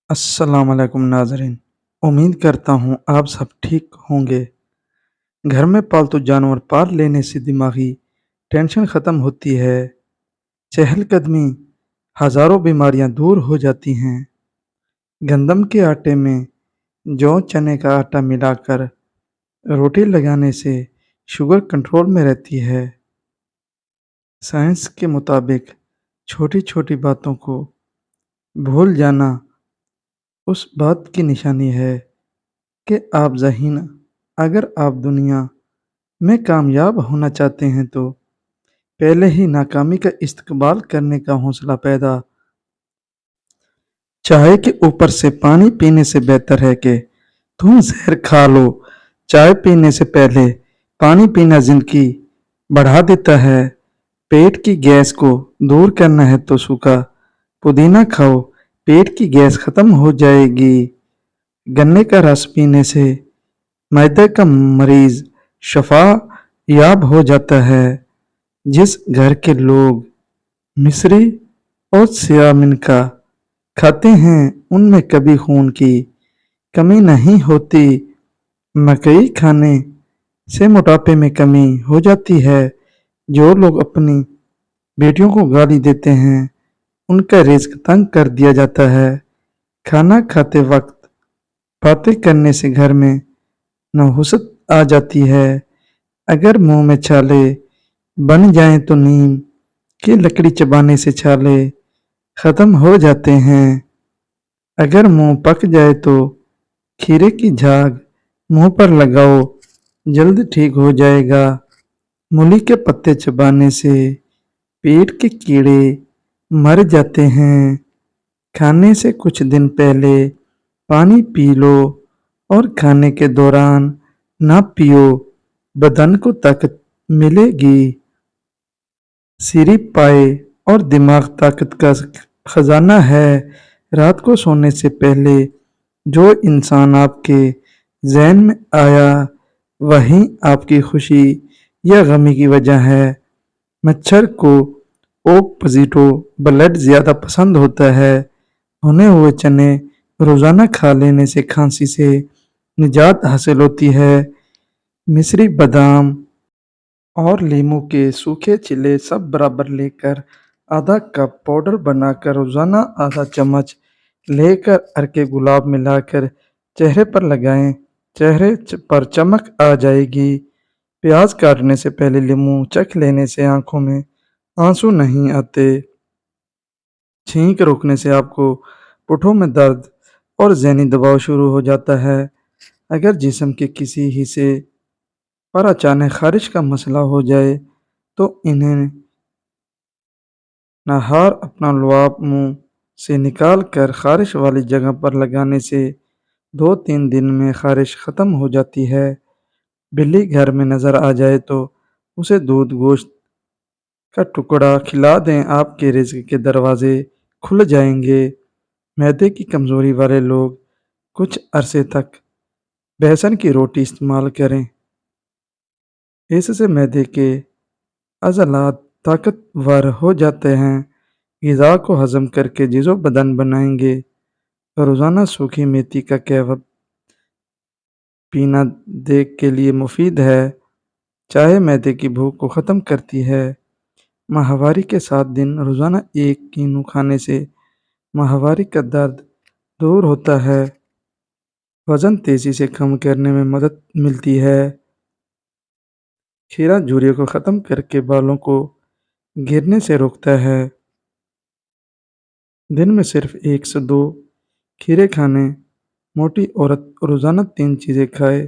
السلام علیکم ناظرین، امید کرتا ہوں آپ سب ٹھیک ہوں گے۔ گھر میں پالتو جانور پال لینے سے دماغی ٹینشن ختم ہوتی ہے، چہل قدمی ہزاروں بیماریاں دور ہو جاتی ہیں۔ گندم کے آٹے میں جو چنے کا آٹا ملا کر روٹی لگانے سے شوگر کنٹرول میں رہتی ہے۔ سائنس کے مطابق چھوٹی چھوٹی باتوں کو بھول جانا اس بات کی نشانی ہے کہ آپ ذہین۔ اگر آپ دنیا میں کامیاب ہونا چاہتے ہیں تو پہلے ہی ناکامی کا استقبال کرنے کا حوصلہ پیدا۔ چائے کے اوپر سے پانی پینے سے بہتر ہے کہ تم زہر کھا لو۔ چائے پینے سے پہلے پانی پینا زندگی بڑھا دیتا ہے۔ پیٹ کی گیس کو دور کرنا ہے تو سوکھا پودینہ کھاؤ، پیٹ کی گیس ختم ہو جائے گی۔ گنے کا رس پینے سے معدے کا مریض شفا یاب ہو جاتا ہے۔ جس گھر کے لوگ مصری اور سیاہ منکا کھاتے ہیں ان میں کبھی خون کی کمی نہیں ہوتی۔ مکئی کھانے سے موٹاپے میں کمی ہو جاتی ہے۔ جو لوگ اپنی بیٹیوں کو گالی دیتے ہیں ان کا رزق تنگ کر دیا جاتا ہے۔ کھانا کھاتے وقت باتیں کرنے سے گھر میں نحوست آ جاتی ہے۔ اگر منہ میں چھالے بن جائیں تو نیم کی لکڑی چبانے سے چھالے ختم ہو جاتے ہیں۔ اگر منہ پک جائے تو کھیرے کی جھاگ منہ پر لگاؤ، جلد ٹھیک ہو جائے گا۔ مولی کے پتے چبانے سے پیٹ کے کیڑے مر جاتے ہیں۔ کھانے سے کچھ دن پہلے پانی پی لو اور کھانے کے دوران نہ پیو، بدن کو طاقت ملے گی۔ سیری پائے اور دماغ طاقت کا خزانہ ہے۔ رات کو سونے سے پہلے جو انسان آپ کے ذہن میں آیا وہی آپ کی خوشی یا غمی کی وجہ ہے۔ مچھر کو اوک پوزیٹو بلڈ زیادہ پسند ہوتا ہے۔ بھنے ہوئے چنے روزانہ کھا لینے سے کھانسی سے نجات حاصل ہوتی ہے۔ مصری بادام اور لیموں کے سوکھے چھلے سب برابر لے کر آدھا کپ پاؤڈر بنا کر روزانہ آدھا چمچ لے کر عرق گلاب ملا کر چہرے پر لگائیں، چہرے پر چمک آ جائے گی۔ پیاز کاٹنے سے پہلے لیموں چکھ لینے سے آنکھوں میں آنسو نہیں آتے۔ چھینک روکنے سے آپ کو پٹھوں میں درد اور ذہنی دباؤ شروع ہو جاتا ہے۔ اگر جسم کے کسی حصے پر اچانک خارش کا مسئلہ ہو جائے تو انہیں نہار اپنا لعاب منہ سے نکال کر خارش والی جگہ پر لگانے سے 2-3 دن میں خارش ختم ہو جاتی ہے۔ بلی گھر میں نظر آ جائے تو اسے دودھ گوشت کا ٹکڑا کھلا دیں، آپ کے رزق کے دروازے کھل جائیں گے۔ معدے کی کمزوری والے لوگ کچھ عرصے تک بیسن کی روٹی استعمال کریں، اس سے معدے کے عضلات طاقتور ہو جاتے ہیں۔ غذا کو ہضم کر کے جزو بدن بنائیں گے۔ روزانہ سوکھی میتھی کا قہوہ پینا دیگ کے لیے مفید ہے۔ چائے معدے کی بھوک کو ختم کرتی ہے۔ ماہواری کے 7 دن روزانہ ایک کینو کھانے سے ماہواری کا درد دور ہوتا ہے۔ وزن تیزی سے کم کرنے میں مدد ملتی ہے۔ کھیرا جھریوں کو ختم کر کے بالوں کو گرنے سے روکتا ہے۔ دن میں صرف 1 سے 2 کھیرے کھانے۔ موٹی عورت روزانہ 3 چیزیں کھائے،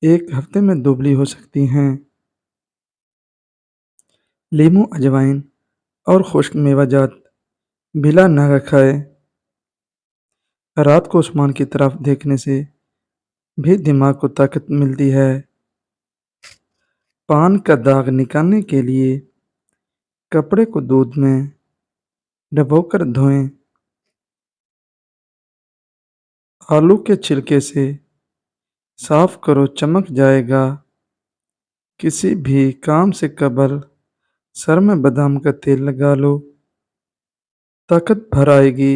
ایک ہفتے میں دبلی ہو سکتی ہیں۔ لیموں، اجوائن اور خشک میوہ جات بلا ناغہ کھائے۔ رات کو آسمان کی طرف دیکھنے سے بھی دماغ کو طاقت ملتی ہے۔ پان کا داغ نکالنے کے لیے کپڑے کو دودھ میں ڈبو کر دھوئیں۔ آلو کے چھلکے سے صاف کرو، چمک جائے گا۔ کسی بھی کام سے قبل سر میں بادام کا تیل لگا لو، طاقت بھر آئے گی۔